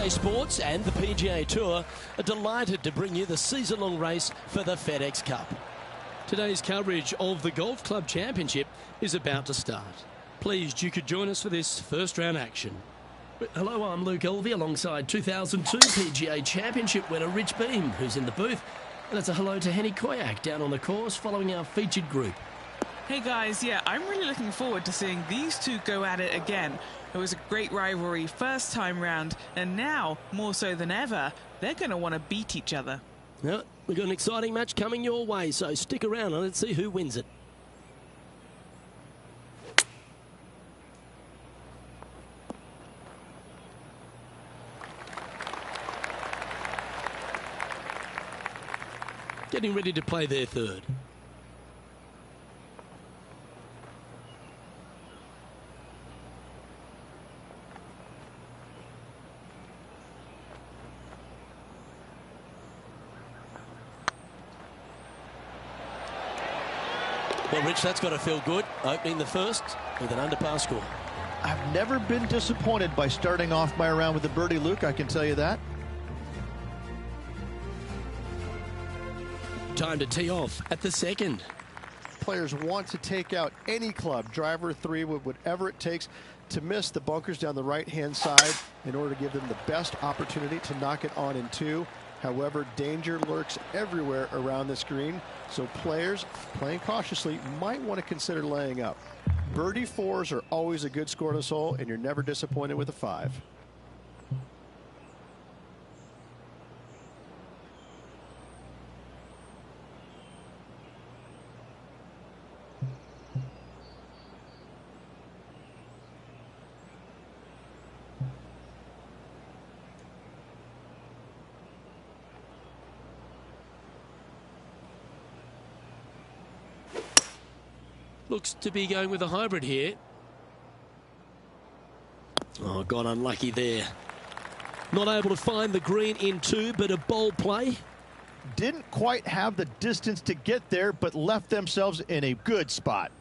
EA Sports and the PGA Tour are delighted to bring you the season-long race for the FedEx Cup. Today's coverage of the Golf Club Championship is about to start. Pleased you could join us for this first round action. Hello, I'm Luke Elvey alongside 2002 PGA Championship winner Rich Beam, who's in the booth. And it's a hello to Henny Koyak down on the course following our featured group. Hey guys, yeah, I'm really looking forward to seeing these two go at it again. It was a great rivalry first time round, and now, more so than ever, they're going to want to beat each other. Well, we've got an exciting match coming your way, so stick around and let's see who wins it. Getting ready to play their third. Well, Rich, that's got to feel good, opening the first with an underpass score. I've never been disappointed by starting off my round with a birdie, Luke, I can tell you that. Time to tee off at the second. Players want to take out any club, driver, three, whatever it takes, to miss the bunkers down the right-hand side in order to give them the best opportunity to knock it on in two. However, danger lurks everywhere around this green, so players playing cautiously might want to consider laying up. Birdie fours are always a good score to this hole, and you're never disappointed with a five. Looks to be going with a hybrid here. Oh, got unlucky there. Not able to find the green in two, but a bold play. Didn't quite have the distance to get there, but left themselves in a good spot.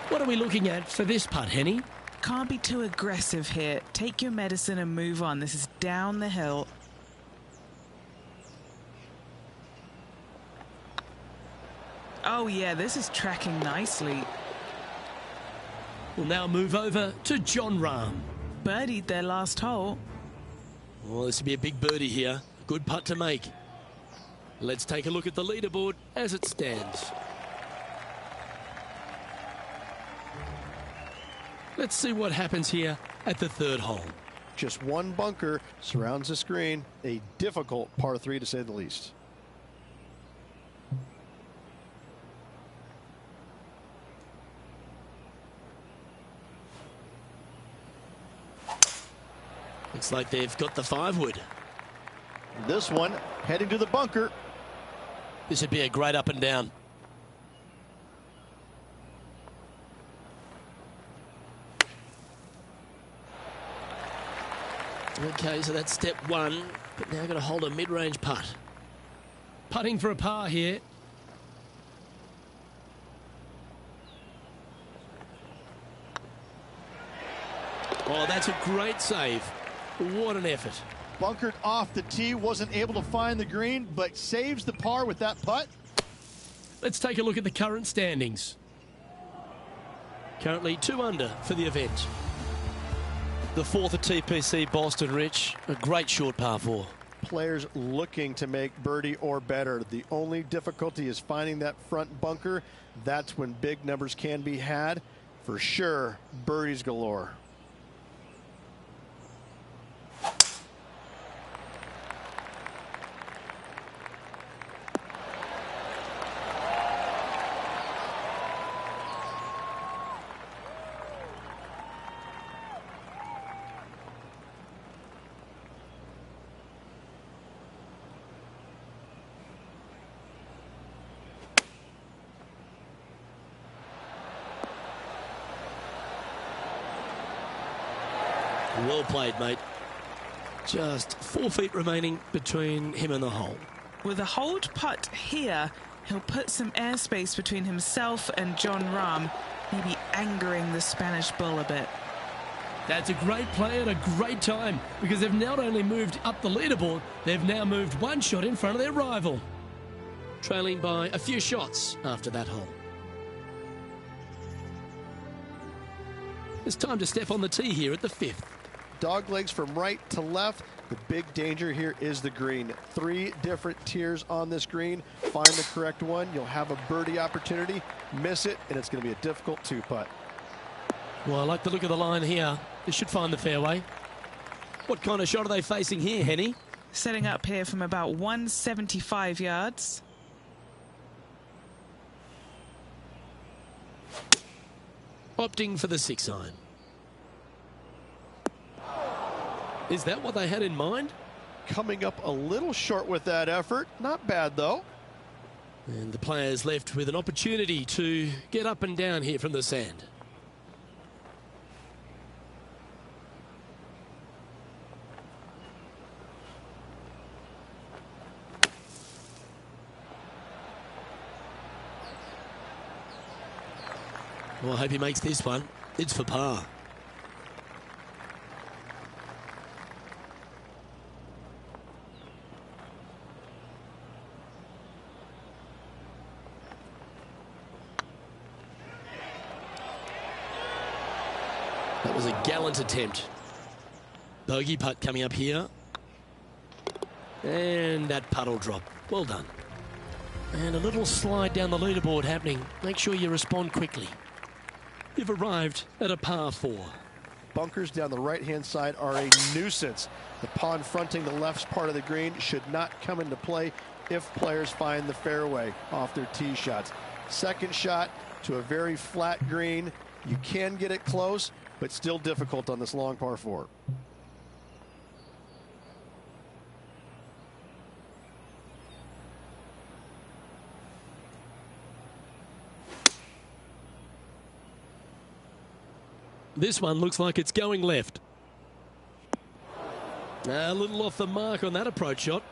What are we looking at for this putt, Henny? Can't be too aggressive here. Take your medicine and move on. This is down the hill. Oh yeah, this is tracking nicely. We'll now move over to John Rahm. Birdied their last hole. Well, this will be a big birdie here. Good putt to make. Let's take a look at the leaderboard as it stands. Let's see what happens here at the third hole. Just one bunker surrounds the screen. A difficult par three, to say the least. Looks like they've got the 5-wood. This one heading to the bunker. This would be a great up and down. Okay, so that's step one, but now got to hold a mid-range putt. Putting for a par here. Oh, that's a great save. What an effort. Bunkered off the tee, wasn't able to find the green, but saves the par with that putt. Let's take a look at the current standings. Currently 2 under for the event. The fourth at TPC Boston, Rich. A great short par 4. Players looking to make birdie or better. The only difficulty is finding that front bunker. That's when big numbers can be had. For sure, birdies galore. Well played, mate. Just 4 feet remaining between him and the hole. With a hold putt here, he'll put some airspace between himself and Jon Rahm, maybe angering the Spanish bull a bit. That's a great play at a great time, because they've not only moved up the leaderboard, they've now moved one shot in front of their rival. Trailing by a few shots after that hole. It's time to step on the tee here at the 5th. Dog legs from right to left. The big danger here is the green. 3 different tiers on this green. Find the correct one. You'll have a birdie opportunity. Miss it, and it's going to be a difficult 2-putt. Well, I like the look of the line here. They should find the fairway. What kind of shot are they facing here, Henny? Setting up here from about 175 yards. Opting for the 6-iron. Is that what they had in mind? Coming up a little short with that effort. Not bad, though. And the players left with an opportunity to get up and down here from the sand. Well, I hope he makes this one. It's for par. That was a gallant attempt. Bogey putt coming up here. And that putt will drop. Well done. And a little slide down the leaderboard happening. Make sure you respond quickly. You've arrived at a par 4. Bunkers down the right-hand side are a nuisance. The pond fronting the left part of the green should not come into play if players find the fairway off their tee shots. Second shot to a very flat green. You can get it close, but still difficult on this long par 4. This one looks like it's going left. A little off the mark on that approach shot.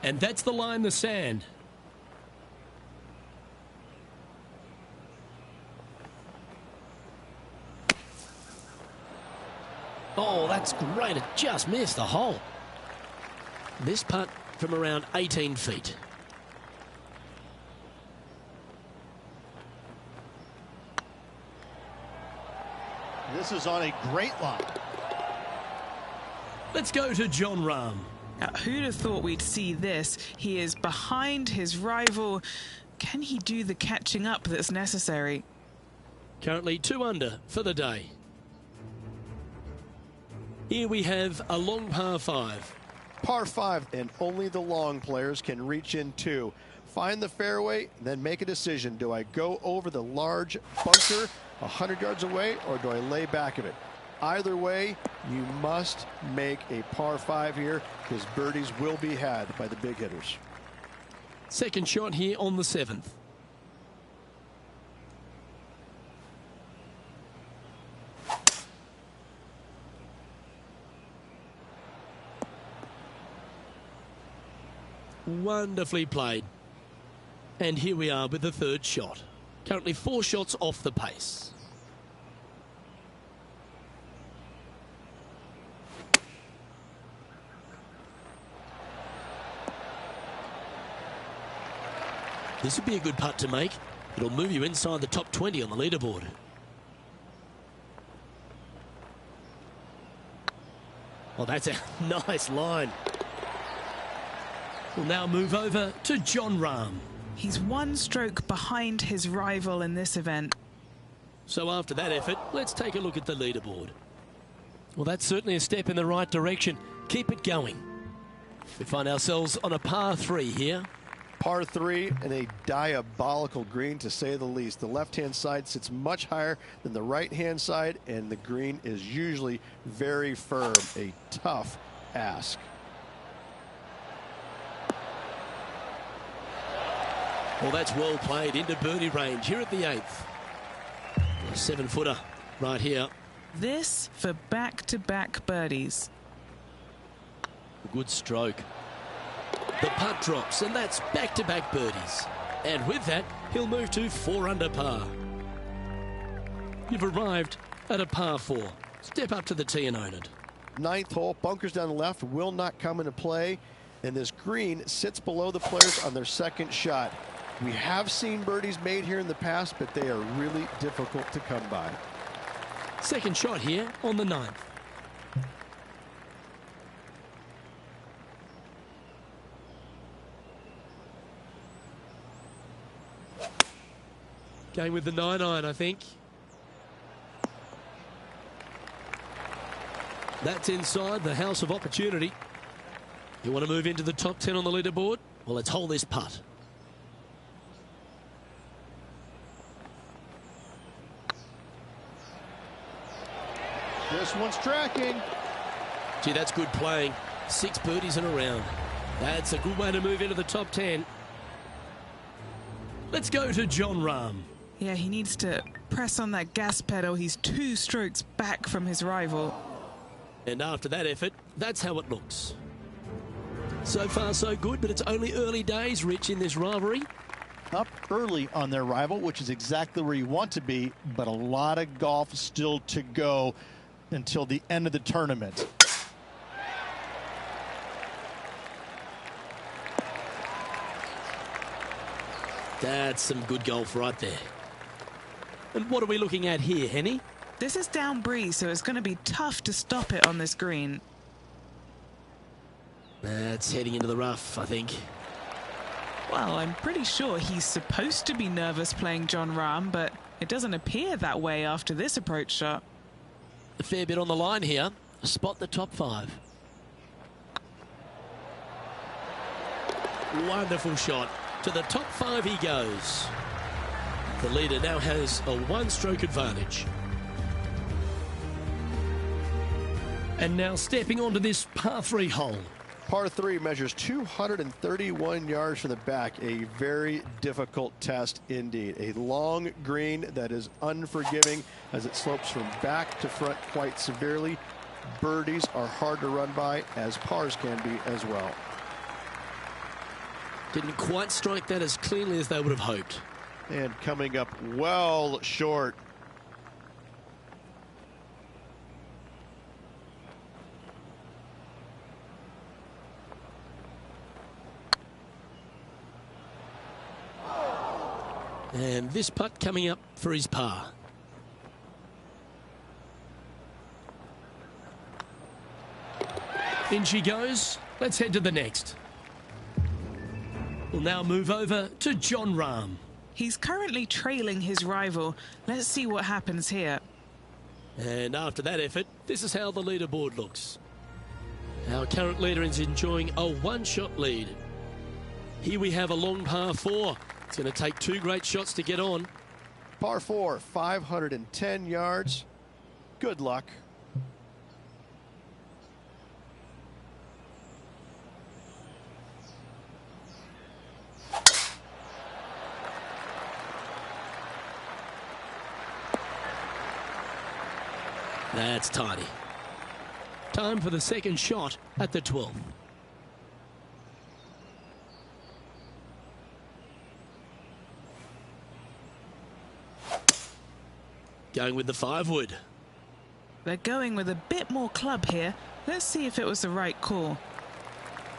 And that's the line in the sand. Oh, that's great. It just missed the hole. This putt from around 18 feet. This is on a great line. Let's go to Jon Rahm. Now, who'd have thought we'd see this? He is behind his rival. Can he do the catching up that's necessary? Currently 2 under for the day. Here we have a long par 5. Par 5, and only the long players can reach in 2. Find the fairway, then make a decision. Do I go over the large bunker 100 yards away, or do I lay back of it? Either way, you must make a par 5 here, because birdies will be had by the big hitters. Second shot here on the 7th. Wonderfully played. And here we are with the third shot. Currently 4 shots off the pace. This would be a good putt to make. It'll move you inside the top 20 on the leaderboard. Well, that's a nice line. We'll now move over to Jon Rahm. He's 1 stroke behind his rival in this event. So after that effort, let's take a look at the leaderboard. Well, that's certainly a step in the right direction. Keep it going. We find ourselves on a par 3 here. Par 3 and a diabolical green, to say the least. The left-hand side sits much higher than the right-hand side, and the green is usually very firm. A tough ask. Well, that's well played into birdie range here at the 8th. A 7-footer right here. This for back-to-back birdies. Good stroke. The putt drops, and that's back-to-back birdies. And with that, he'll move to 4 under par. You've arrived at a par 4. Step up to the tee and own it. 9th hole, bunkers down the left will not come into play, and this green sits below the players on their second shot. We have seen birdies made here in the past, but they are really difficult to come by. Second shot here on the 9th. Going with the 9-iron, I think. That's inside the house of opportunity. You want to move into the top 10 on the leaderboard? Well, let's hold this putt. This one's tracking. Gee, that's good playing. 6 birdies in a round. That's a good way to move into the top 10. Let's go to Jon Rahm. Yeah, he needs to press on that gas pedal. He's 2 strokes back from his rival. And after that effort, that's how it looks. So far, so good, but it's only early days, Rich, in this rivalry. Up early on their rival, which is exactly where you want to be, but a lot of golf still to go until the end of the tournament. That's some good golf right there. And what are we looking at here, Henny? This is down breeze, so it's going to be tough to stop it on this green. That's heading into the rough, I think. Well, I'm pretty sure he's supposed to be nervous playing Jon Rahm, but it doesn't appear that way after this approach shot. A fair bit on the line here. Spot the top 5. Wonderful shot. To the top 5 he goes. The leader now has a 1-stroke advantage. And now stepping onto this par 3 hole. Par 3 measures 231 yards from the back. A very difficult test indeed. A long green that is unforgiving as it slopes from back to front quite severely. Birdies are hard to run by, as pars can be as well. Didn't quite strike that as cleanly as they would have hoped. And coming up well short. And this putt coming up for his par. In she goes. Let's head to the next. We'll now move over to Jon Rahm. He's currently trailing his rival. Let's see what happens here. And after that effort, this is how the leaderboard looks. Our current leader is enjoying a 1-shot lead. Here we have a long par 4. It's going to take 2 great shots to get on. Par 4, 510 yards. Good luck. That's tidy. Time for the second shot at the 12th. Going with the 5-wood. They're going with a bit more club here. Let's see if it was the right call.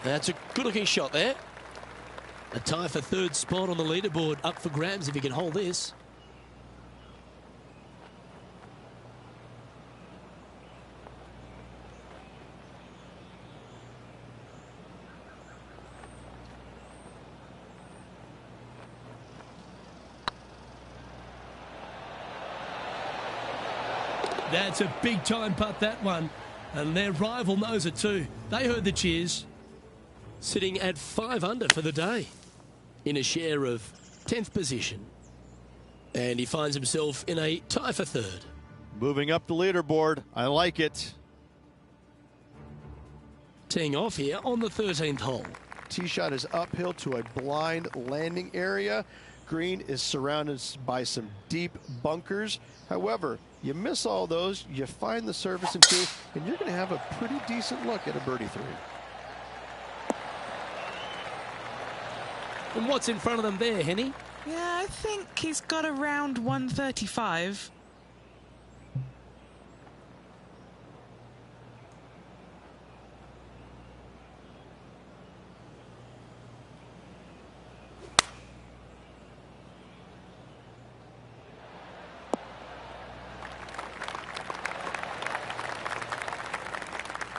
That's a good-looking shot there. A tie for 3rd spot on the leaderboard, up for grabs if he can hold this. That's a big-time putt, that one. And their rival knows it too. They heard the cheers. Sitting at 5 under for the day. In a share of 10th position. And he finds himself in a tie for 3rd. Moving up the leaderboard. I like it. Teeing off here on the 13th hole. Tee shot is uphill to a blind landing area. Green is surrounded by some deep bunkers. However, you miss all those, you find the surface in 2, and you're going to have a pretty decent look at a birdie 3. And what's in front of them there, Henny? Yeah, I think he's got around 135.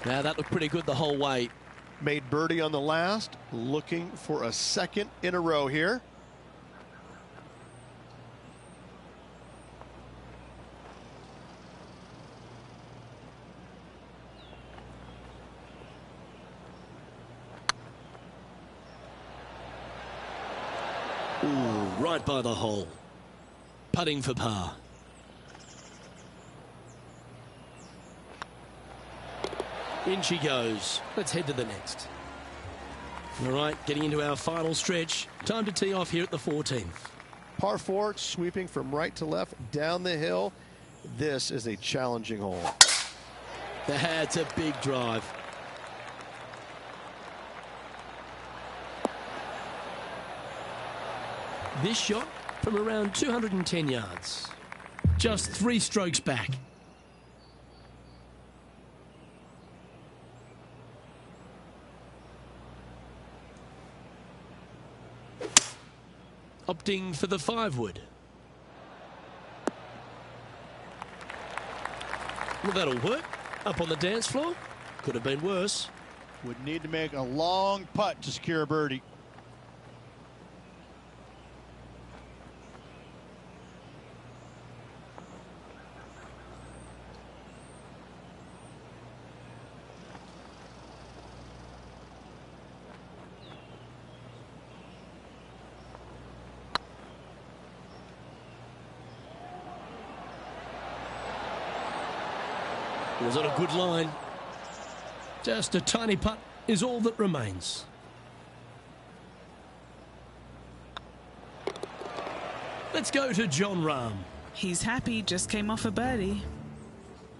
Now that looked pretty good the whole way. Made birdie on the last, looking for a second in a row here. Ooh, right by the hole. Putting for par. In she goes. Let's head to the next. All right, getting into our final stretch. Time to tee off here at the 14th. Par 4, sweeping from right to left down the hill. This is a challenging hole. That's a big drive. This shot from around 210 yards. Just 3 strokes back. Opting for the 5-wood. Well, that'll work. Up on the dance floor. Could have been worse. Would need to make a long putt to secure a birdie. Was on a good line. Just a tiny putt is all that remains. Let's go to John Rahm. He's happy, just came off a birdie.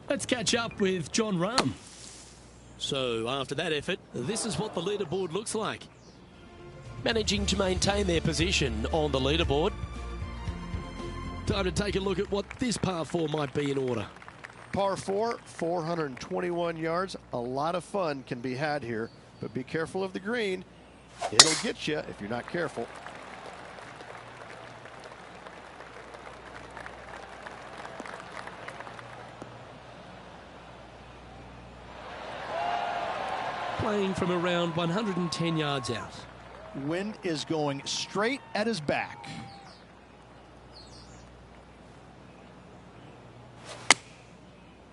Let's catch up with John Rahm. So after that effort, this is what the leaderboard looks like. Managing to maintain their position on the leaderboard. Time to take a look at what this par 4 might be in order. Par 4, 421 yards. A lot of fun can be had here, but be careful of the green. It'll get you if you're not careful. Playing from around 110 yards out. Wind is going straight at his back.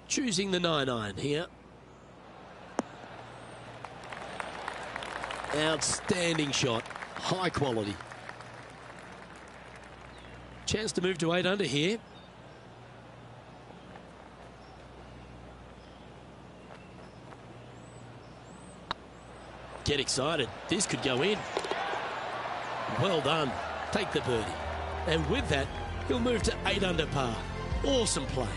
Choosing the 9-iron here. Outstanding shot. High quality. Chance to move to 8 under here. Get excited. This could go in. Well done. Take the birdie. And with that, he'll move to 8 under par. Awesome play.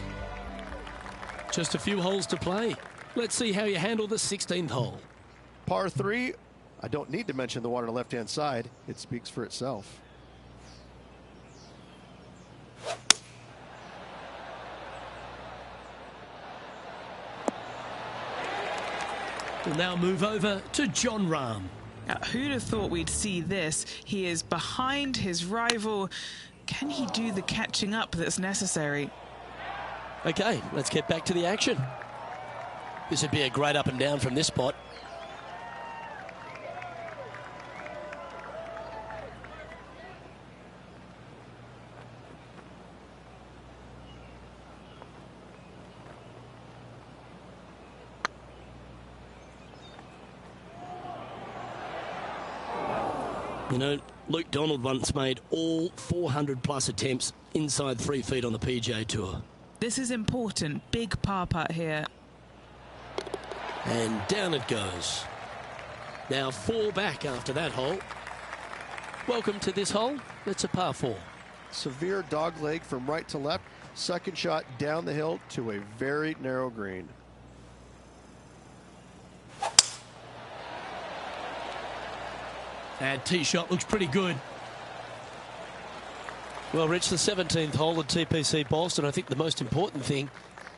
Just a few holes to play. Let's see how you handle the 16th hole. Par 3, I don't need to mention the one on the left-hand side. It speaks for itself. We'll now move over to John Rahm. Now, who'd have thought we'd see this? He is behind his rival. Can he do the catching up that's necessary? Okay, let's get back to the action. This would be a great up and down from this spot. You know, Luke Donald once made all 400-plus attempts inside 3 feet on the PGA Tour. This is important. Big par putt here. And down it goes. Now 4 back after that hole. Welcome to this hole. It's a par 4. Severe dog leg from right to left. Second shot down the hill to a very narrow green. That tee shot looks pretty good. Well, Rich, the 17th hole at TPC Boston, I think the most important thing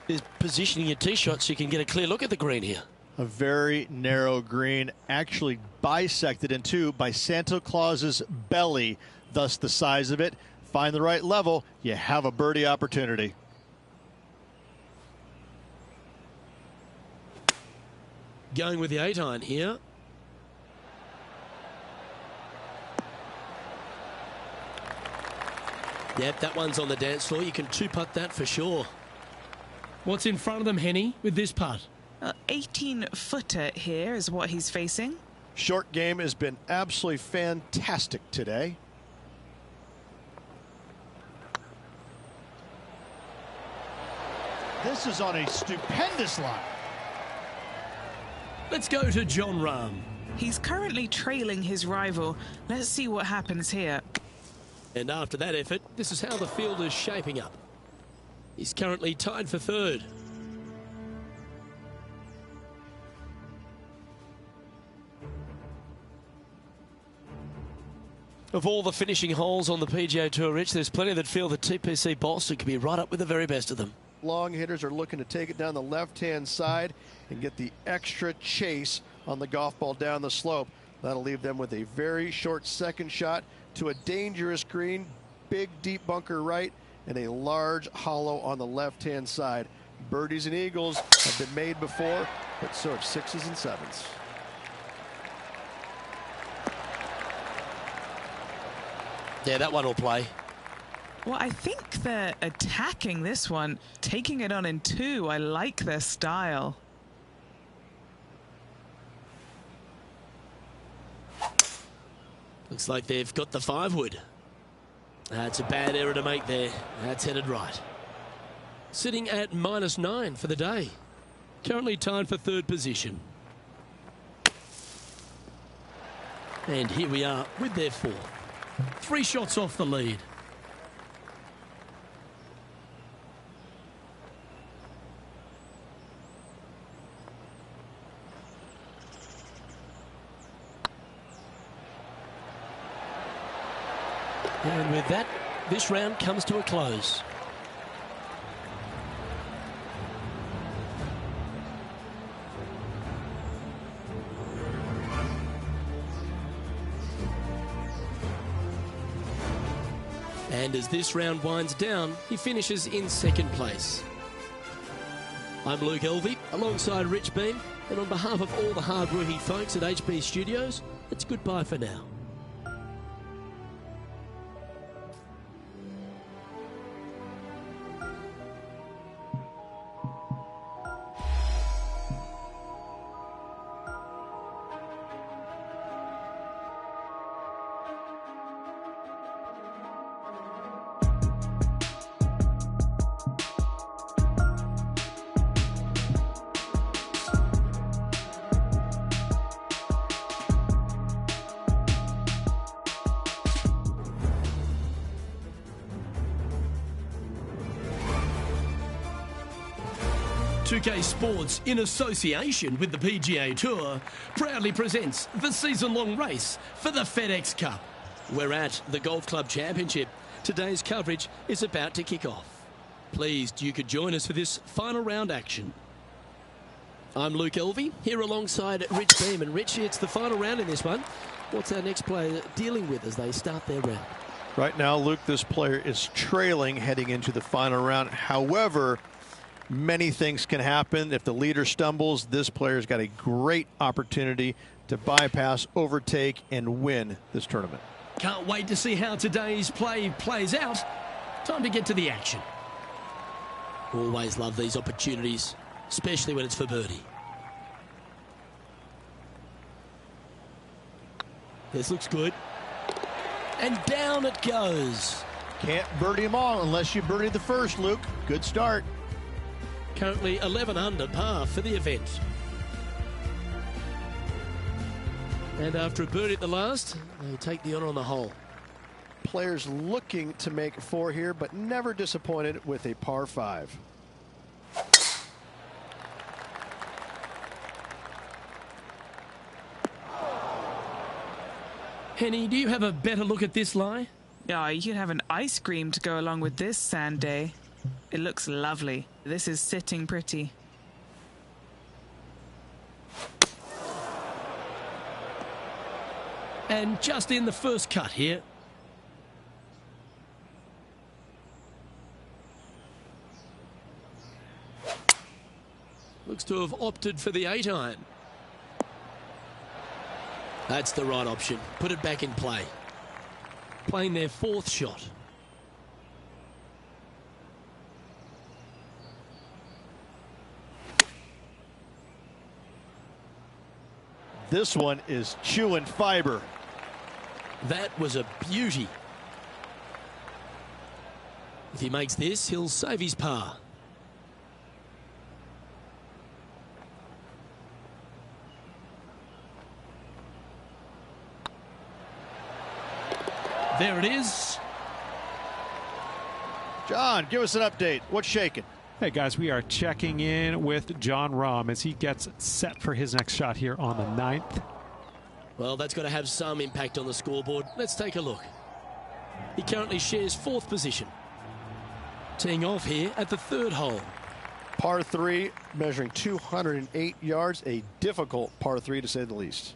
is positioning your tee shot so you can get a clear look at the green here. A very narrow green, actually bisected in two by Santa Claus's belly, thus the size of it. Find the right level, you have a birdie opportunity. Going with the 8-iron here. Yep, that one's on the dance floor. You can two-putt that for sure. What's in front of them, Henny, with this putt? 18-footer here is what he's facing. Short game has been absolutely fantastic today. This is on a stupendous line. Let's go to John Rahm. He's currently trailing his rival. Let's see what happens here. And after that effort, this is how the field is shaping up. He's currently tied for third. Of all the finishing holes on the PGA Tour, Rich, there's plenty that feel that TPC Boston could be right up with the very best of them. Long hitters are looking to take it down the left-hand side and get the extra chase on the golf ball down the slope. That'll leave them with a very short second shot to a dangerous green, big deep bunker right, and a large hollow on the left-hand side. Birdies and eagles have been made before, but so have sixes and sevens. Yeah, that one will play. Well, I think they're attacking this one, taking it on in two. I like their style. Looks like they've got the 5-wood. That's a bad error to make there. That's headed right. Sitting at -9 for the day. Currently tied for third position. And here we are with their 4. 3 shots off the lead. And with that, this round comes to a close. And as this round winds down, he finishes in second place. I'm Luke Elvey, alongside Rich Beam, and on behalf of all the hard-working folks at HB Studios, it's goodbye for now. Pga Sports, in association with the PGA Tour, proudly presents the season-long race for the FedEx Cup. We're at the Golf Club Championship. Today's coverage is about to kick off. Pleased you could join us for this final round action. I'm Luke Elvey, here alongside Rich Beam. And Rich, it's the final round in this one. What's our next player dealing with as they start their round? Right now, Luke, this player is trailing heading into the final round. However, many things can happen. If the leader stumbles, this player's got a great opportunity to bypass, overtake, and win this tournament. Can't wait to see how today's play plays out. Time to get to the action. Always love these opportunities, especially when it's for birdie. This looks good. And down it goes. Can't birdie them all unless you birdie the first, Luke. Good start. Currently 11 under par for the event. And after a birdie at the last, they take the honour on the hole. Players looking to make 4 here, but never disappointed with a par 5. Henny, do you have a better look at this lie? Yeah, you could have an ice cream to go along with this sand day. It looks lovely. This is sitting pretty. And just in the first cut here. Looks to have opted for the 8-iron. That's the right option. Put it back in play. Playing their fourth shot. This one is chewing fiber. That was a beauty. If he makes this, he'll save his par. There it is. John, give us an update. What's shaking? Hey guys, we are checking in with Jon Rahm as he gets set for his next shot here on the 9th. Well, that's got to have some impact on the scoreboard. Let's take a look. He currently shares 4th position. Teeing off here at the 3rd hole. Par 3, measuring 208 yards, a difficult par 3 to say the least.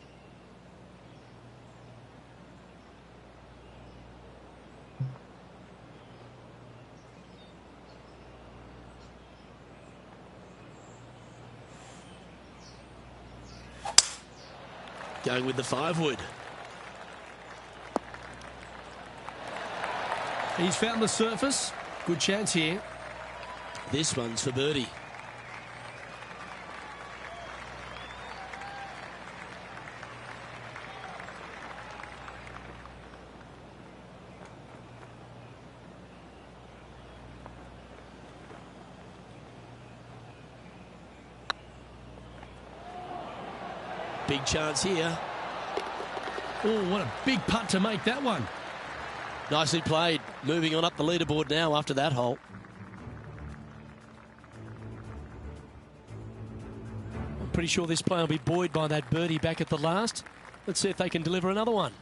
Going with the 5-wood. He's found the surface. Good chance here. This one's for birdie. Big chance here. Oh, what a big putt to make that one. Nicely played. Moving on up the leaderboard now after that hole. I'm pretty sure this player will be buoyed by that birdie back at the last. Let's see if they can deliver another one.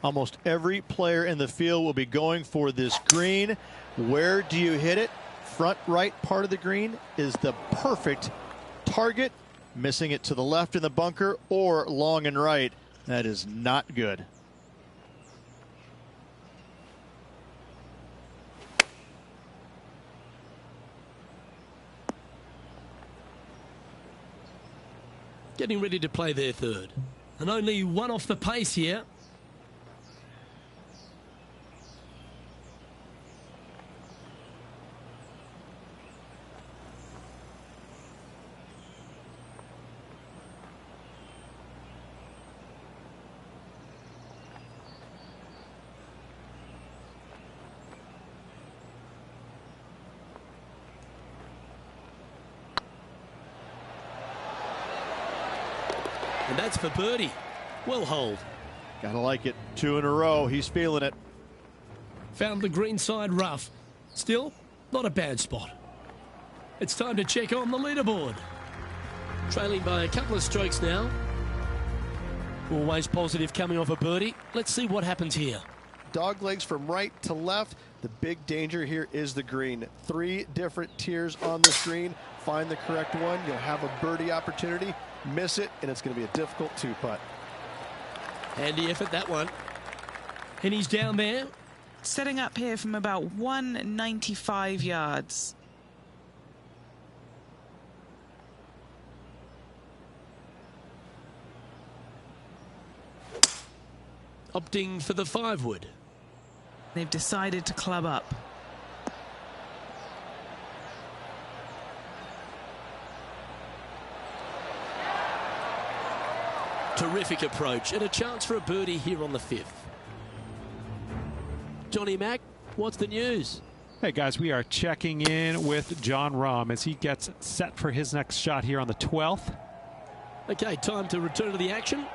Almost every player in the field will be going for this green. Where do you hit it? Front right part of the green is the perfect target. Missing it to the left in the bunker or long and right. That is not good. Getting ready to play their 3rd. And only one off the pace here. And that's for birdie. Well holed. Gotta like it. 2 in a row. He's feeling it. Found the green side rough. Still, not a bad spot. It's time to check on the leaderboard. Trailing by a couple of strokes now. Always positive coming off a birdie. Let's see what happens here. Dog legs from right to left. The big danger here is the green. 3 different tiers on this green. Find the correct one. You'll have a birdie opportunity. Miss it, and it's going to be a difficult 2-putt. Handy effort, that one. And he's down there. Setting up here from about 195 yards. Opting for the 5-wood. They've decided to club up. Terrific approach and a chance for a birdie here on the 5th. Johnny Mack, what's the news? Hey guys, we are checking in with Jon Rahm as he gets set for his next shot here on the 12th. Okay, time to return to the action.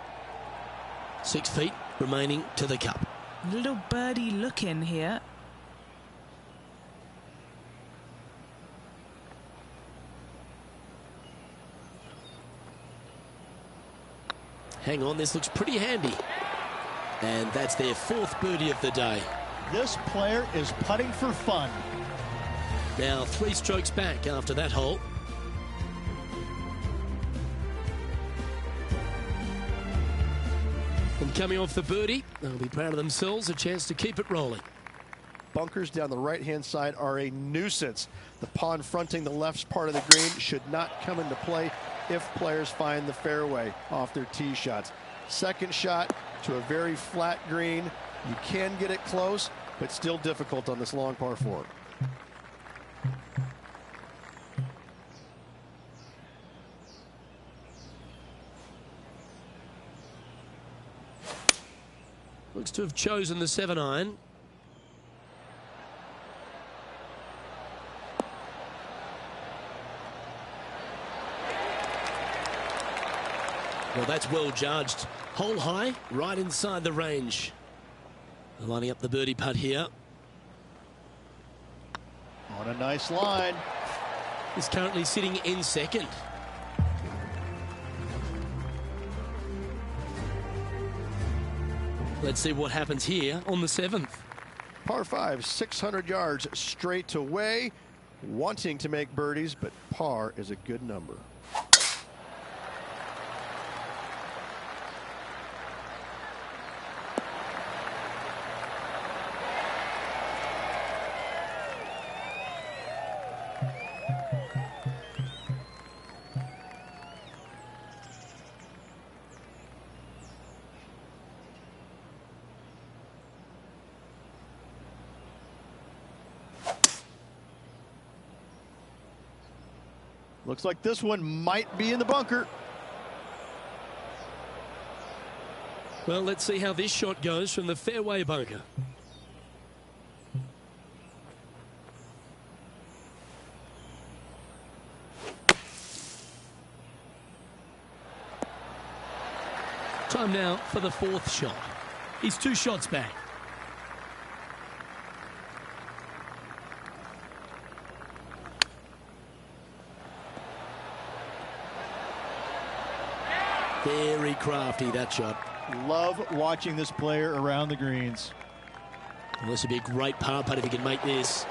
6 feet remaining to the cup. Little birdie look in here. Hang on, this looks pretty handy. And that's their 4th birdie of the day. This player is putting for fun. Now 3 strokes back after that hole. And coming off the birdie, they'll be proud of themselves, a chance to keep it rolling. Bunkers down the right-hand side are a nuisance. The pond fronting the left part of the green should not come into play if players find the fairway off their tee shots. Second shot to a very flat green. You can get it close, but still difficult on this long par 4. Looks to have chosen the 7-iron. Well, that's well judged. Hole high, right inside the range. Lining up the birdie putt here. On a nice line. He's currently sitting in 2nd. Let's see what happens here on the 7th. Par 5, 600 yards straight away. Wanting to make birdies, but par is a good number. Looks like this one might be in the bunker. Well, let's see how this shot goes from the fairway bunker. Time now for the 4th shot. He's 2 shots back. Very crafty, that shot. Love watching this player around the greens. Well, this would be a great par putt if he can make this.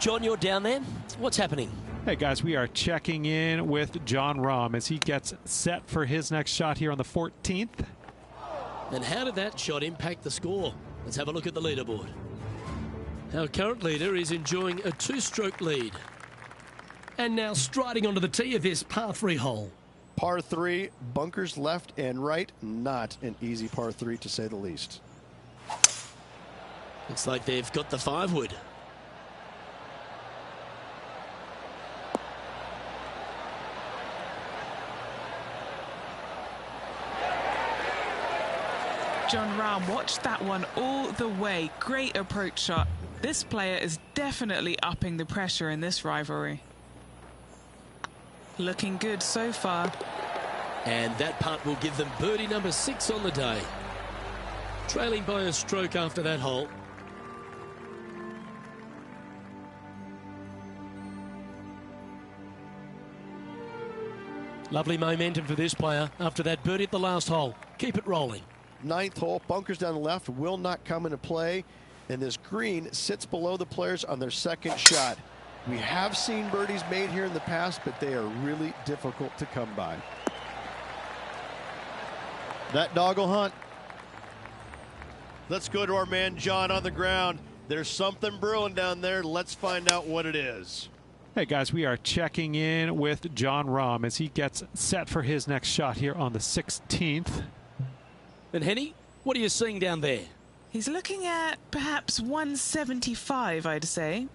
John, you're down there. What's happening? Hey guys, we are checking in with Jon Rahm as he gets set for his next shot here on the 14th. And how did that shot impact the score? Let's have a look at the leaderboard. Our current leader is enjoying a 2-stroke lead. And now striding onto the tee of this par 3 hole. Par 3, bunkers left and right. Not an easy par 3 to say the least. Looks like they've got the 5-wood. Jon Rahm watched that one all the way. Great approach shot. This player is definitely upping the pressure in this rivalry. Looking good so far. And that putt will give them birdie number 6 on the day. Trailing by a stroke after that hole. Lovely momentum for this player after that birdie at the last hole. Keep it rolling. 9th hole, bunkers down the left will not come into play. And this green sits below the players on their 2nd shot. We have seen birdies made here in the past, but they are really difficult to come by. That dog will hunt. Let's go to our man John on the ground. There's something brewing down there. Let's find out what it is. Hey guys, we are checking in with Jon Rahm as he gets set for his next shot here on the 16th. And Henny, what are you seeing down there? He's looking at perhaps 175, I'd say.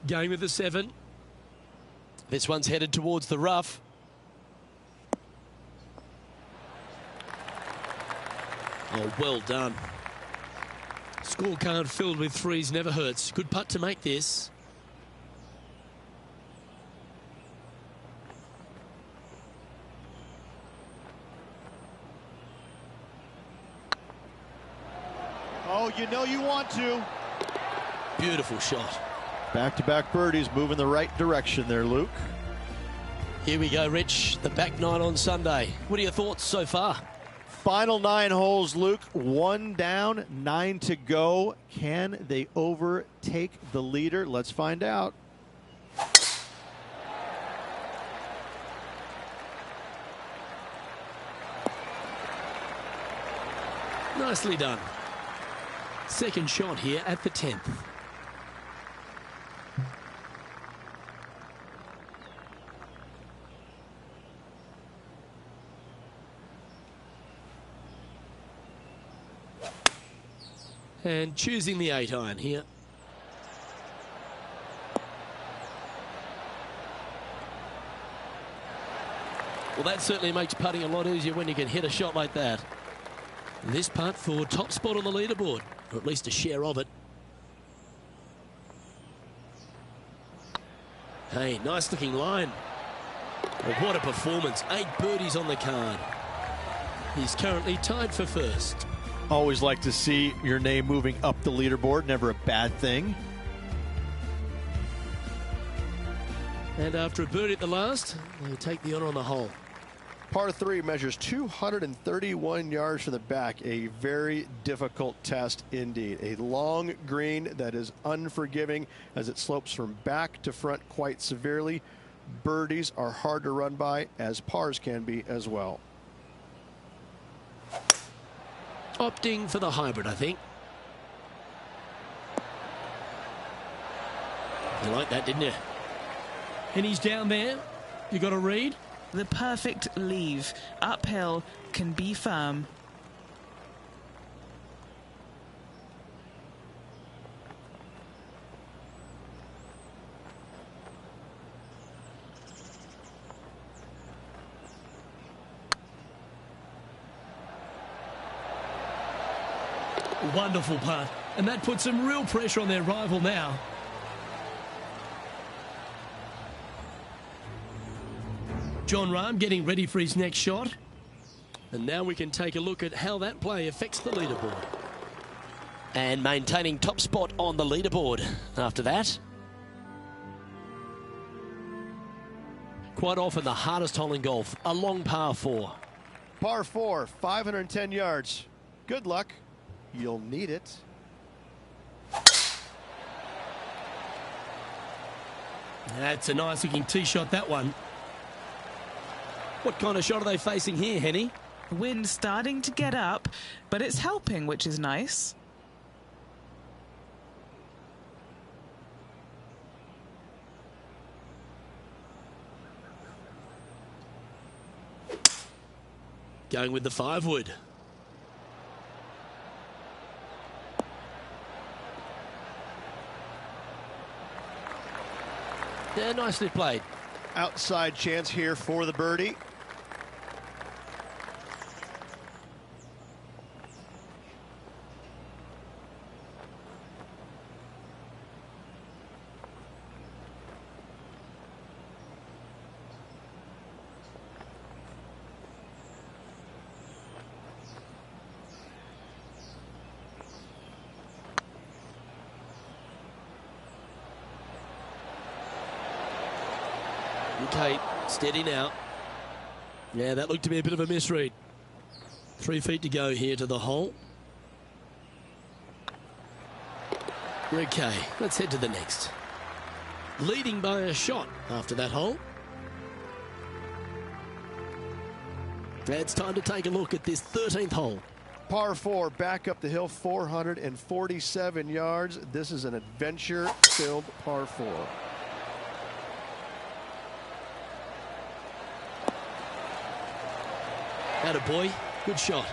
Going with the 7. This one's headed towards the rough. Oh, well done. Scorecard filled with 3s never hurts. Good putt to make this. Oh, you know you want to. Beautiful shot. Back-to-back birdies moving the right direction there, Luke. Here we go, Rich. The back nine on Sunday. What are your thoughts so far? Final 9 holes, Luke. 1 down, 9 to go. Can they overtake the leader? Let's find out. Nicely done. Second shot here at the 10th. And choosing the 8-iron here. Well, that certainly makes putting a lot easier when you can hit a shot like that. This putt for top spot on the leaderboard, or at least a share of it. Hey, nice looking line. Well, what a performance. 8 birdies on the card. He's currently tied for first. Always like to see your name moving up the leaderboard. Never a bad thing. And after a birdie at the last, they take the honor on the hole. Par 3 measures 231 yards from the back. A very difficult test indeed. A long green that is unforgiving as it slopes from back to front quite severely. Birdies are hard to run by, as pars can be as well. Opting for the hybrid, I think. You like that, didn't you? And he's down there. You got a read? The perfect leave. Uphill can be firm. Wonderful putt. And that puts some real pressure on their rival now. Jon Rahm getting ready for his next shot. And now we can take a look at how that play affects the leaderboard. And maintaining top spot on the leaderboard after that. Quite often the hardest hole in golf, a long par 4. Par 4, 510 yards. Good luck. You'll need it. That's a nice looking tee shot, that one. What kind of shot are they facing here, Henny? Wind starting to get up, but it's helping, which is nice. Going with the 5-wood. Yeah, nicely played. Outside chance here for the birdie. Okay, steady now. Yeah, that looked to be a bit of a misread. 3 feet to go here to the hole. Okay, let's head to the next. Leading by a shot after that hole. It's time to take a look at this 13th hole. Par 4, back up the hill, 447 yards. This is an adventure-filled par 4. Attaboy, good shot.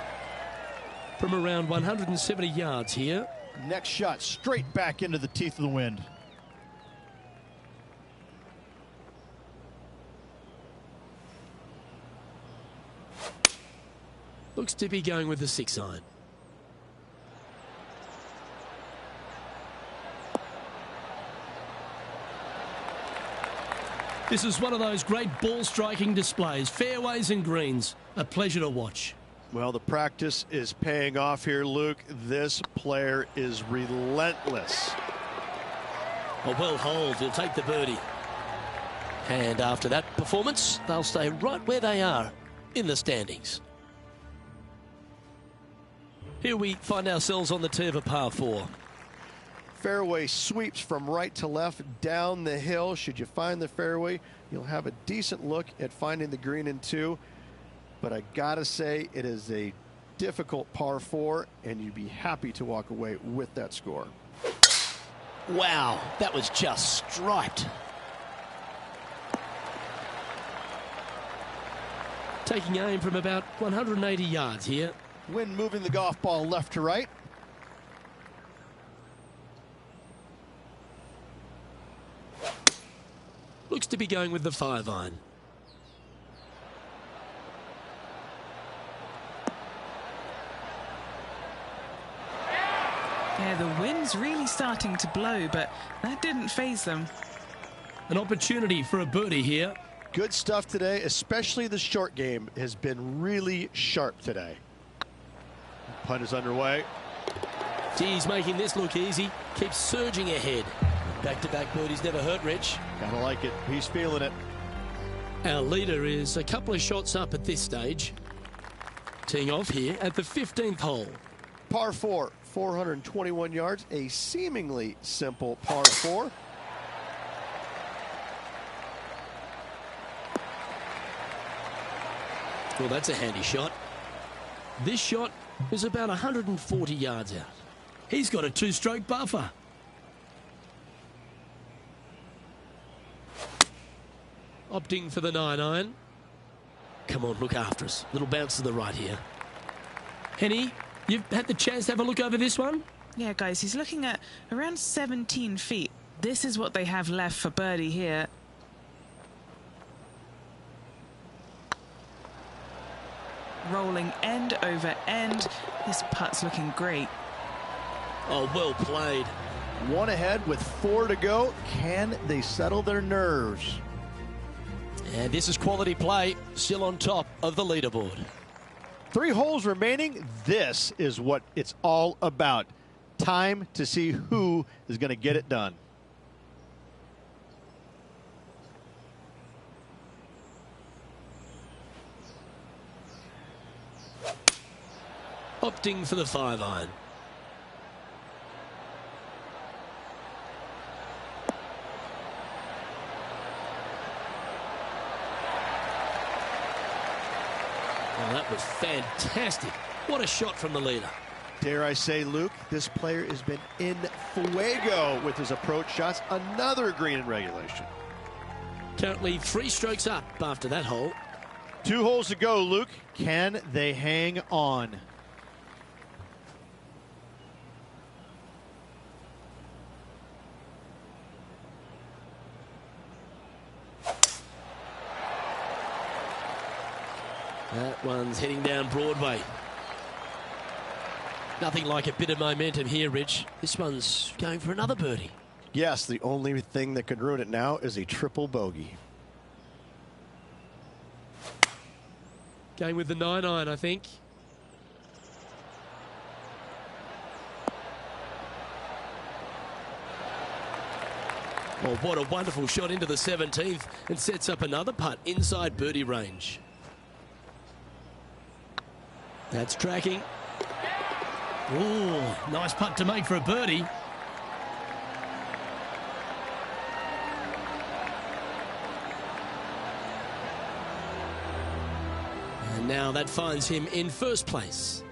From around 170 yards here. Next shot, straight back into the teeth of the wind. Looks to be going with the 6-iron. This is one of those great ball striking displays. Fairways and greens. A pleasure to watch. Well, the practice is paying off here, Luke. This player is relentless. A well holed. He'll take the birdie. And after that performance, they'll stay right where they are in the standings. Here we find ourselves on the tee of a par 4. Fairway sweeps from right to left down the hill. Should you find the fairway, you'll have a decent look at finding the green in 2. But I gotta say, it is a difficult par 4, and you'd be happy to walk away with that score. Wow, that was just striped. Taking aim from about 180 yards here. Wind moving the golf ball left to right. Looks to be going with the 5-iron. Yeah, the wind's really starting to blow, but that didn't faze them. An opportunity for a birdie here. Good stuff today, especially the short game has been really sharp today. Putt is underway. Geez, making this look easy. Keeps surging ahead. Back-to-back birdies never hurt, Rich. Gotta like it. He's feeling it. Our leader is a couple of shots up at this stage. Teeing off here at the 15th hole. Par 4, 421 yards, a seemingly simple par 4. Well, that's a handy shot. This shot is about 140 yards out. He's got a 2-stroke buffer. Opting for the 9-iron. Come on, look after us. Little bounce to the right here. Henny, you've had the chance to have a look over this one? Yeah, guys, he's looking at around 17 feet. This is what they have left for birdie here. Rolling end over end. This putt's looking great. Oh, well played. One ahead with 4 to go. Can they settle their nerves? And this is quality play, still on top of the leaderboard. 3 holes remaining. This is what it's all about. Time to see who is going to get it done. Opting for the 5-iron. Well, that was fantastic. What a shot from the leader. Dare I say, Luke, this player has been in fuego with his approach shots. Another green in regulation. Currently 3 strokes up after that hole. 2 holes to go, Luke. Can they hang on? That one's heading down Broadway. Nothing like a bit of momentum here, Rich. This one's going for another birdie. Yes, the only thing that could ruin it now is a triple bogey. Going with the 9-iron, I think. Well, what a wonderful shot into the 17th and sets up another putt inside birdie range. That's tracking. Ooh, nice putt to make for a birdie. And now that finds him in first place.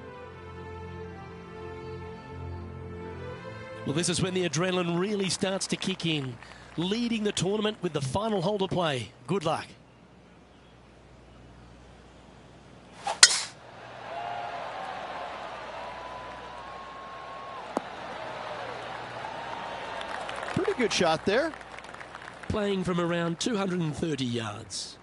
Well, this is when the adrenaline really starts to kick in. Leading the tournament with the final hole to play. Good luck. Pretty good shot there. Playing from around 230 yards.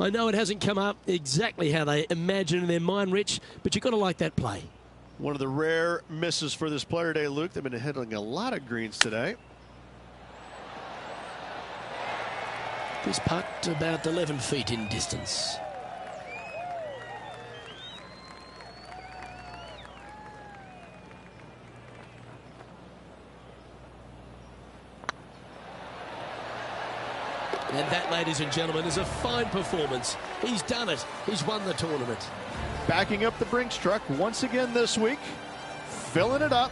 I know it hasn't come up exactly how they imagine in their mind, Rich, but you've got to like that play. One of the rare misses for this player today, Luke. They've been hitting a lot of greens today. This putt about 11 feet in distance. And that, ladies and gentlemen, is a fine performance. He's done it. He's won the tournament. Backing up the Brinks truck once again this week, filling it up.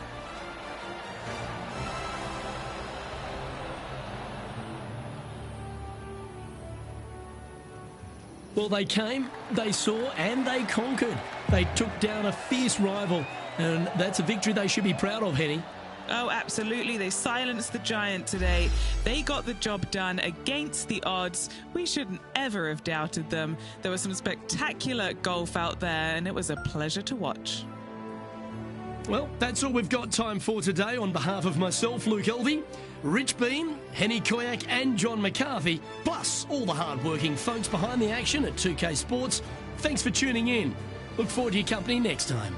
Well, they came, they saw, and they conquered. They took down a fierce rival, and that's a victory they should be proud of, Henny. Oh, absolutely. They silenced the giant today. They got the job done against the odds. We shouldn't ever have doubted them. There was some spectacular golf out there, and it was a pleasure to watch. Well, that's all we've got time for today. On behalf of myself, Luke Elvey, Rich Bean, Henny Koyak and John McCarthy, plus all the hard-working folks behind the action at 2K Sports, thanks for tuning in. Look forward to your company next time.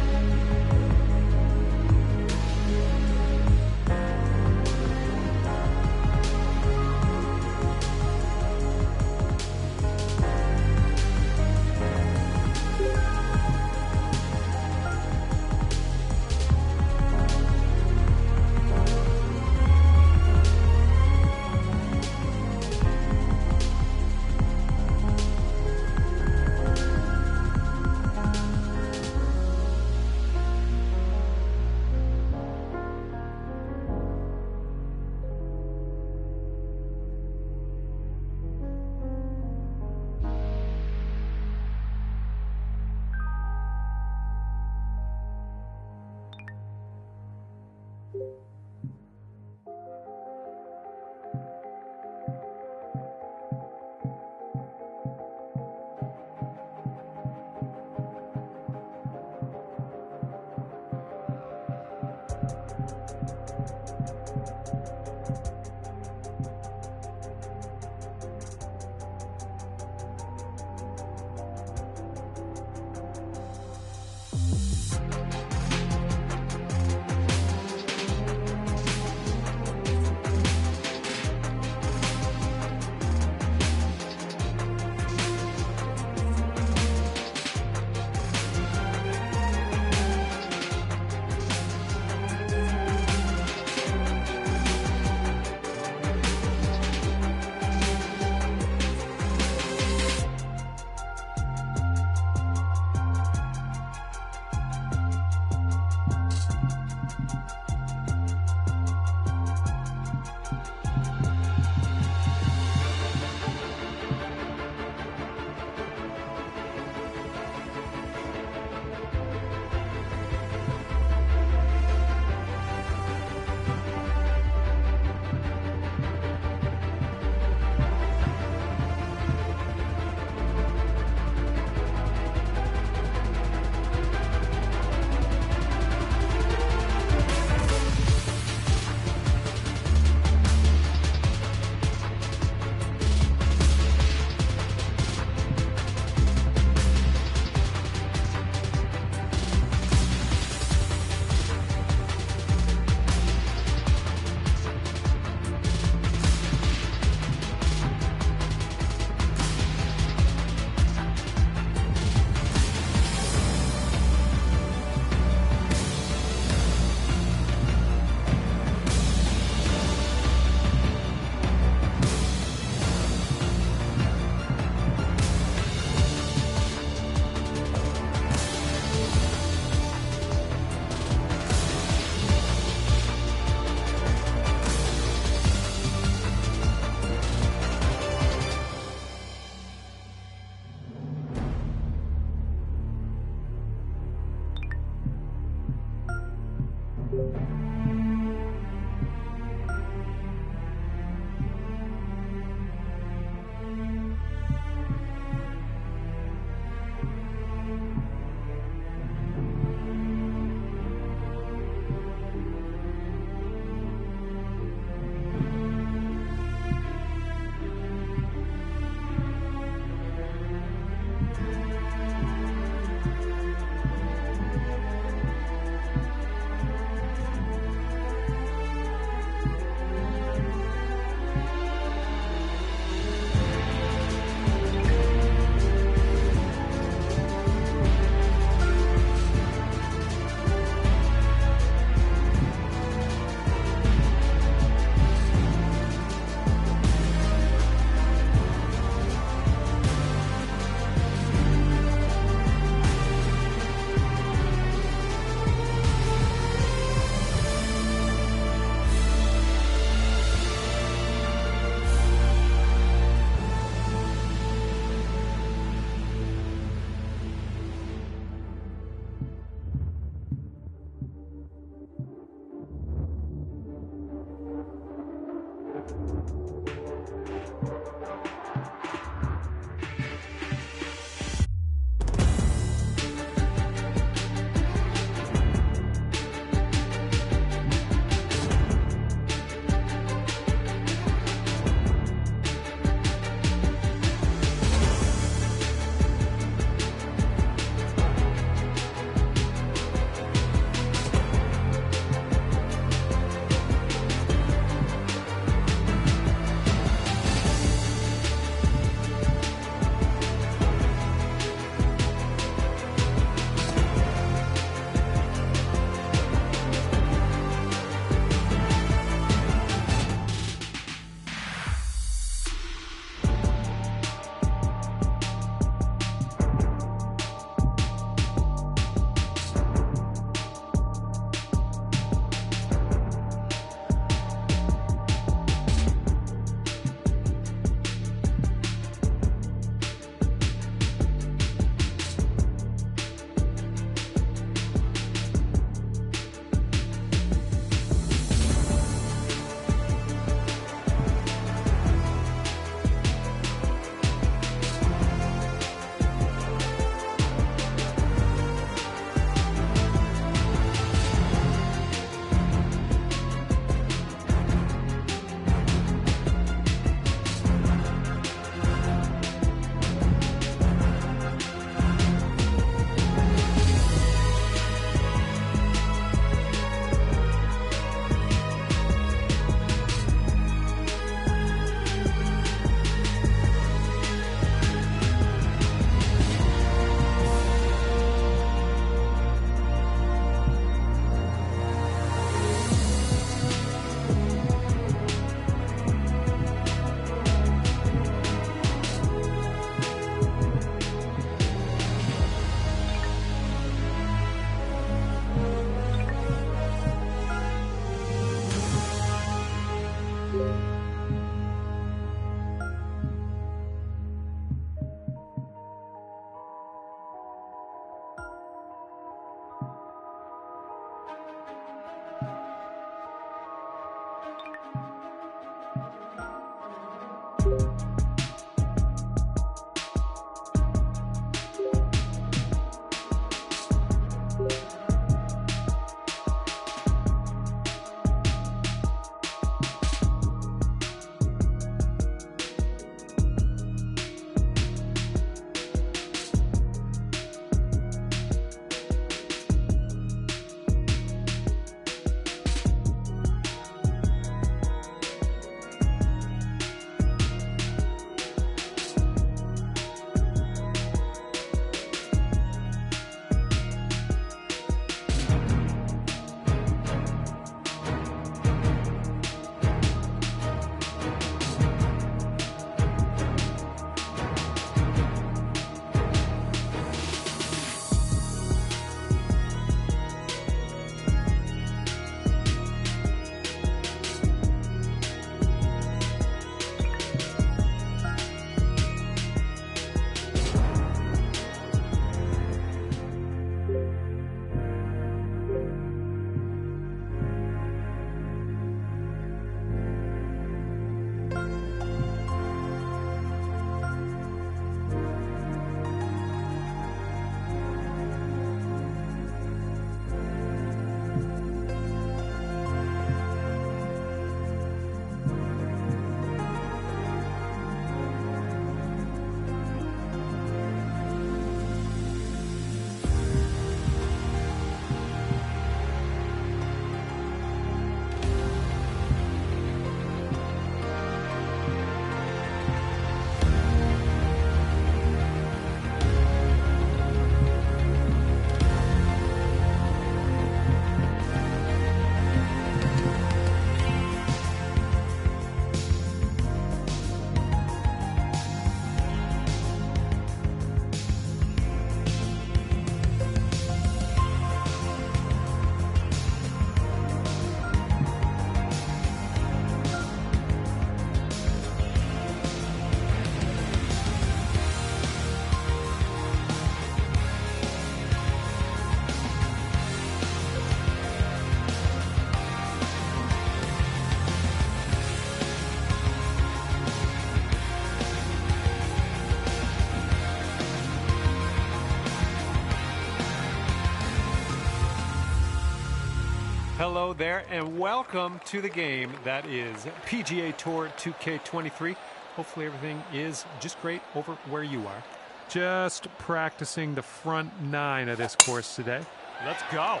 Hello there and welcome to the game that is PGA Tour 2K23. Hopefully everything is just great over where you are. Just practicing the front 9 of this course today. Let's go.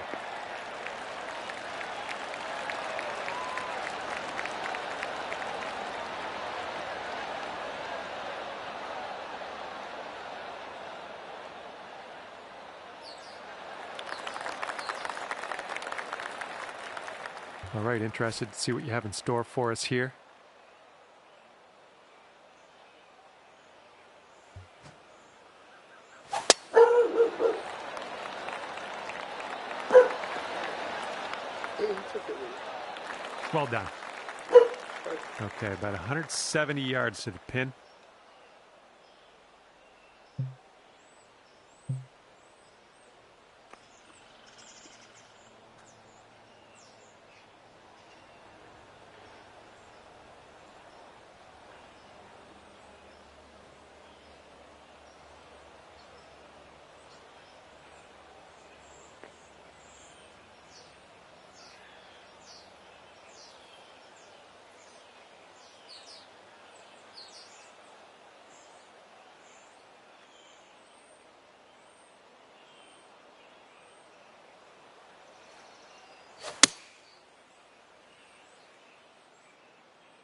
All right, interested to see what you have in store for us here. Well done. Okay, about 170 yards to the pin.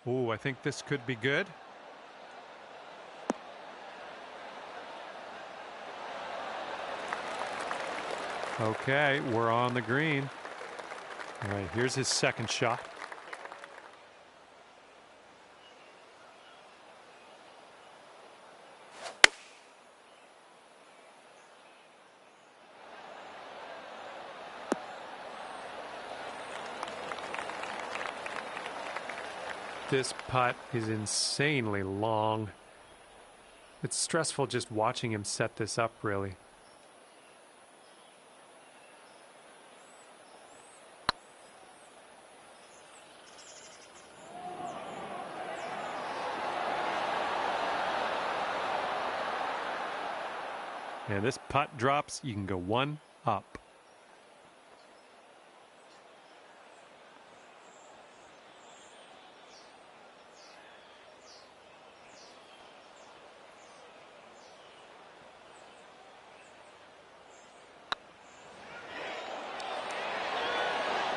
Ooh, I think this could be good. Okay, we're on the green. All right, here's his second shot. This putt is insanely long. It's stressful just watching him set this up, really. And this putt drops, you can go 1 up.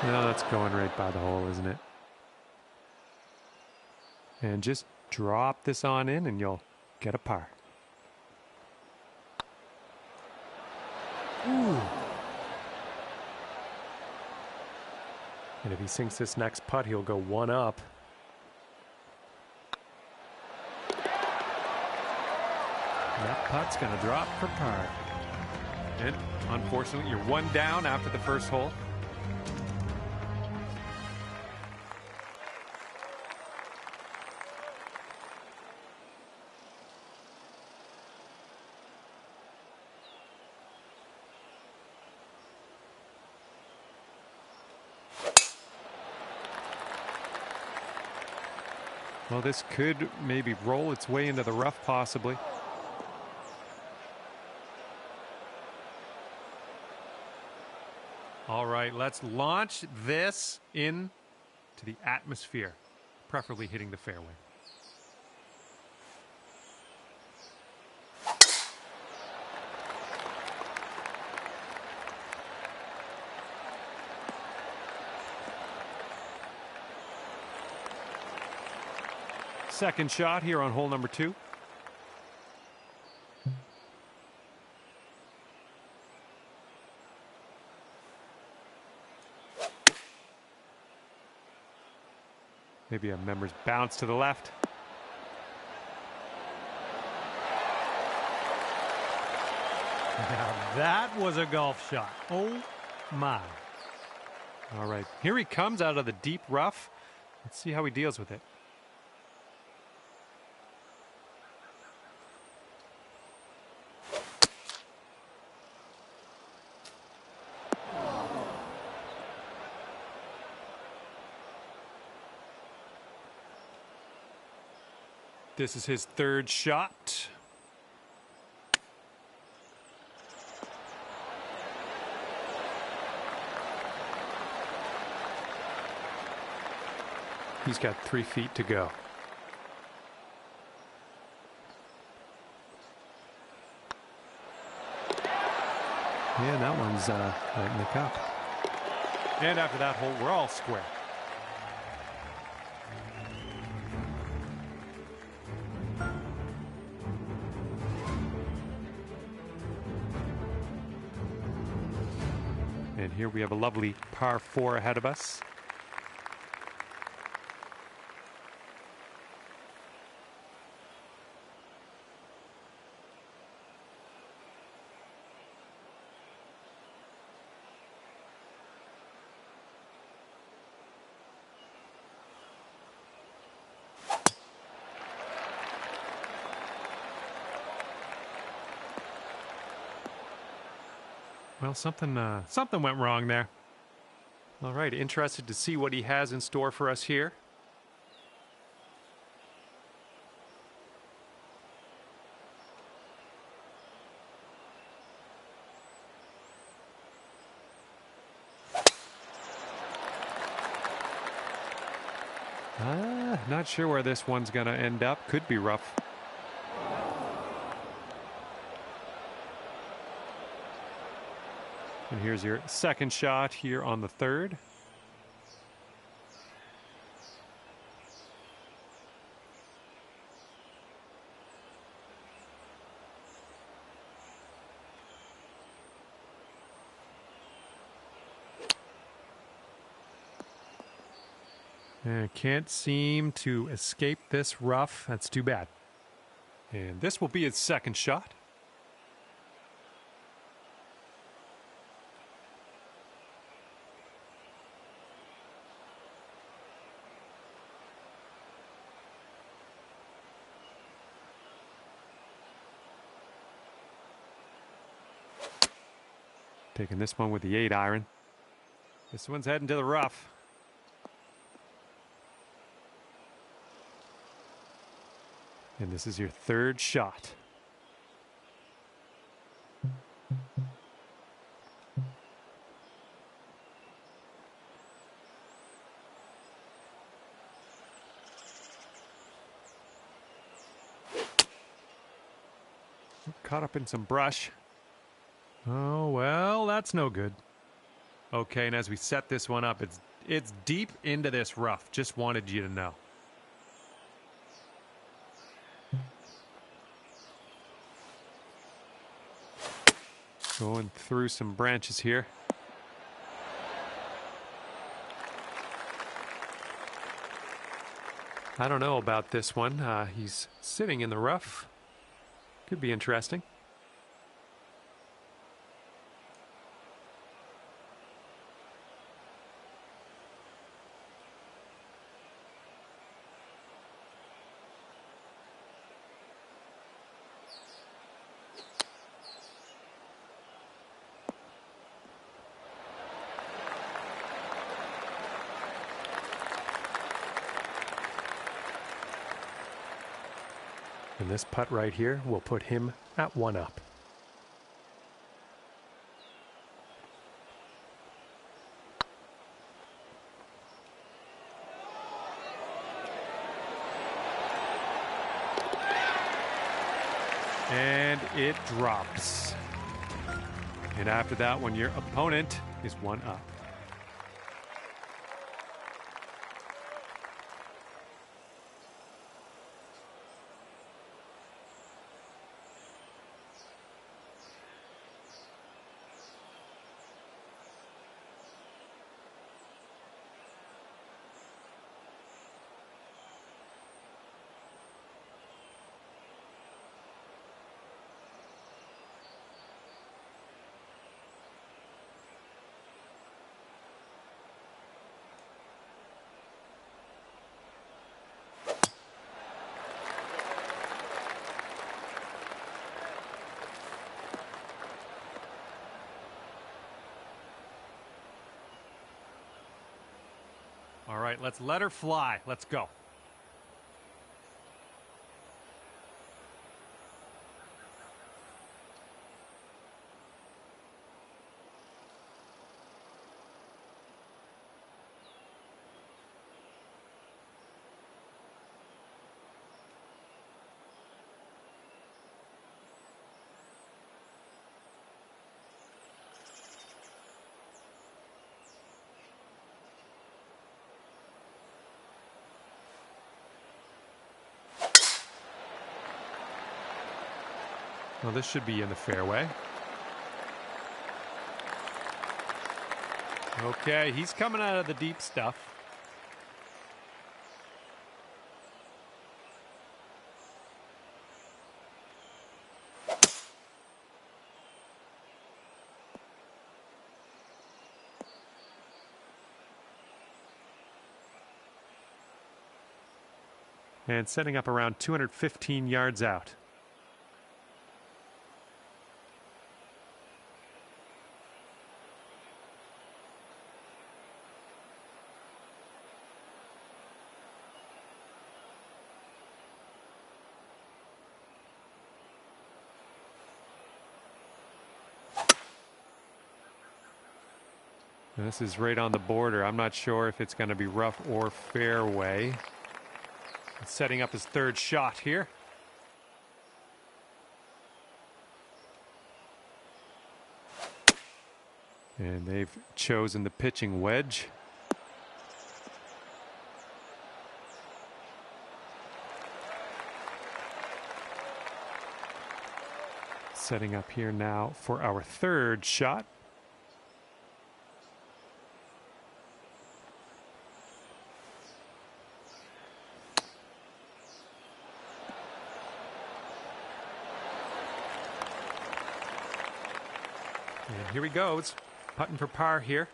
No, that's going right by the hole, isn't it? And just drop this on in and you'll get a par. Ooh. And if he sinks this next putt, he'll go 1 up. That putt's going to drop for par. And unfortunately, you're 1 down after the first hole. Well, this could maybe roll its way into the rough, possibly. All right, let's launch this into the atmosphere, preferably hitting the fairway. Second shot here on hole number 2. Maybe a member's bounce to the left. Now that was a golf shot. Oh my. All right, here he comes out of the deep rough. Let's see how he deals with it. This is his third shot. He's got 3 feet to go. And that one's right in the cup. And after that hole, we're all square. And here we have a lovely par 4 ahead of us. Well, something went wrong there. All right, interested to see what he has in store for us here. Not sure where this one's going to end up. Could be rough. And here's your second shot here on the 3rd. And can't seem to escape this rough. That's too bad. And this will be his second shot. Taking this one with the 8 iron. This one's heading to the rough. And this is your 3rd shot. Caught up in some brush. Oh, well, that's no good. Okay, and as we set this one up, it's deep into this rough. Just wanted you to know. Going through some branches here. I don't know about this one. He's sitting in the rough. Could be interesting. And this putt right here will put him at 1 up. And it drops. And after that one, your opponent is 1 up. All right, let's let her fly. Let's go. Well, this should be in the fairway. Okay, he's coming out of the deep stuff. And setting up around 215 yards out. This is right on the border. I'm not sure if it's going to be rough or fairway. Setting up his third shot here. And they've chosen the pitching wedge. Setting up here now for our third shot. And here he goes, putting for par here.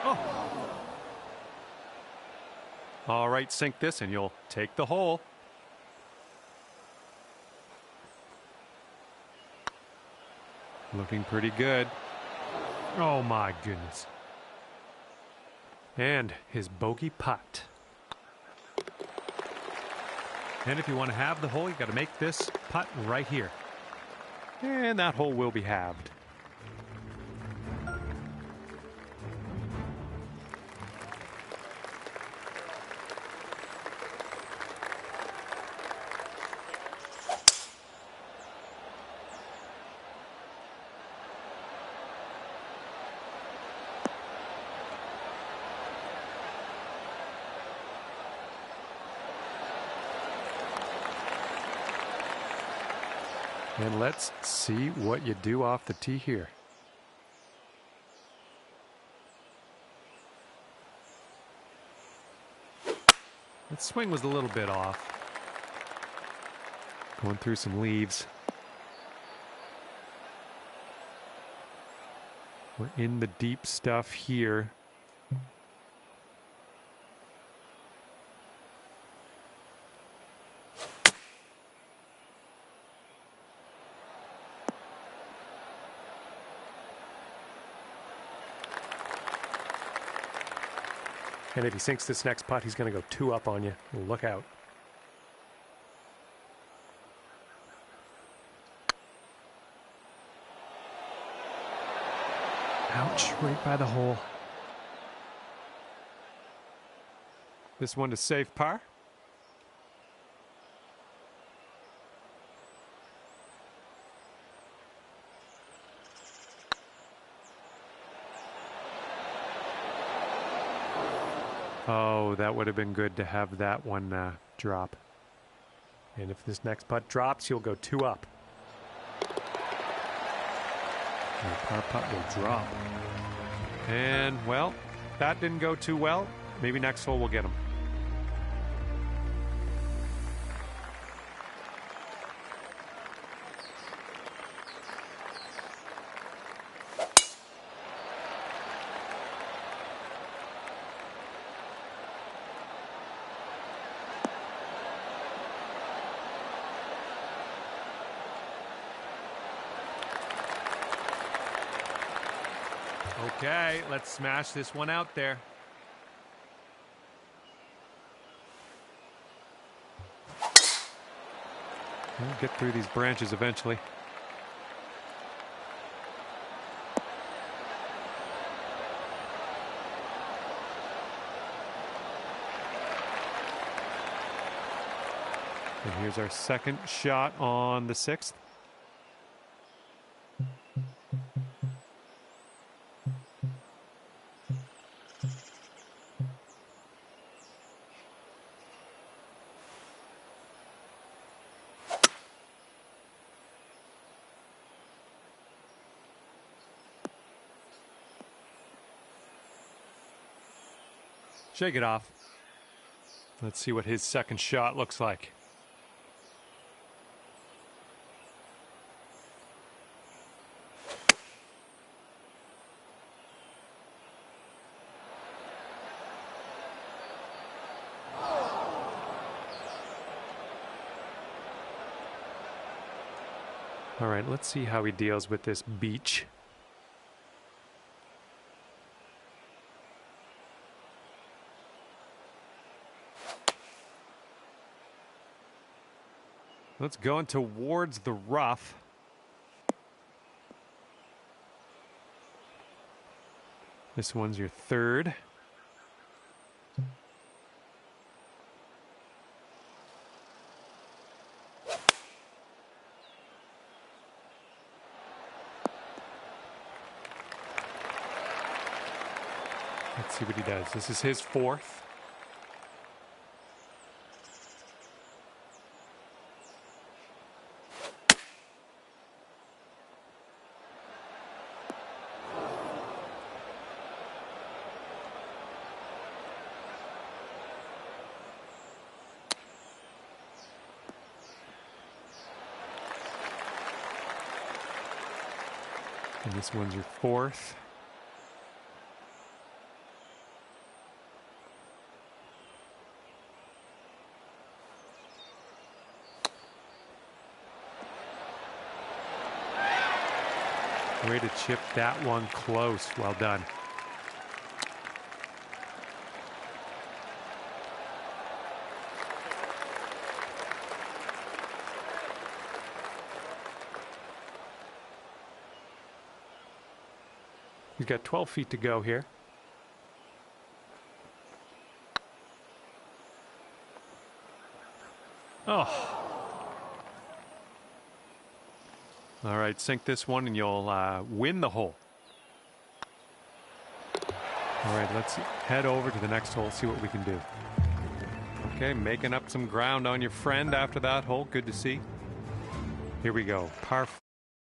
Oh. All right, sink this and you'll take the hole. Looking pretty good. Oh my goodness. And his bogey putt. And if you want to have the hole, you got to make this putt right here. And that hole will be halved. And let's see what you do off the tee here. That swing was a little bit off. Going through some leaves. We're in the deep stuff here. And if he sinks this next putt, he's going to go 2 up on you. Look out. Ouch, right by the hole. This one to save par. Oh, that would have been good to have that one drop. And if this next putt drops, you'll go 2 up. And the par putt will drop. And, well, that didn't go too well. Maybe next hole we'll get him. Okay, let's smash this one out there. We'll get through these branches eventually. And here's our second shot on the 6th. Shake it off. Let's see what his second shot looks like. All right, let's see how he deals with this beach. Let's go in towards the rough. This one's your third. Let's see what he does. This is his fourth. And this one's your fourth. Way to chip that one close. Well done. He's got 12 feet to go here. Oh. All right, sink this one and you'll win the hole. All right, let's head over to the next hole, see what we can do. Okay, making up some ground on your friend after that hole. Good to see. Here we go. Par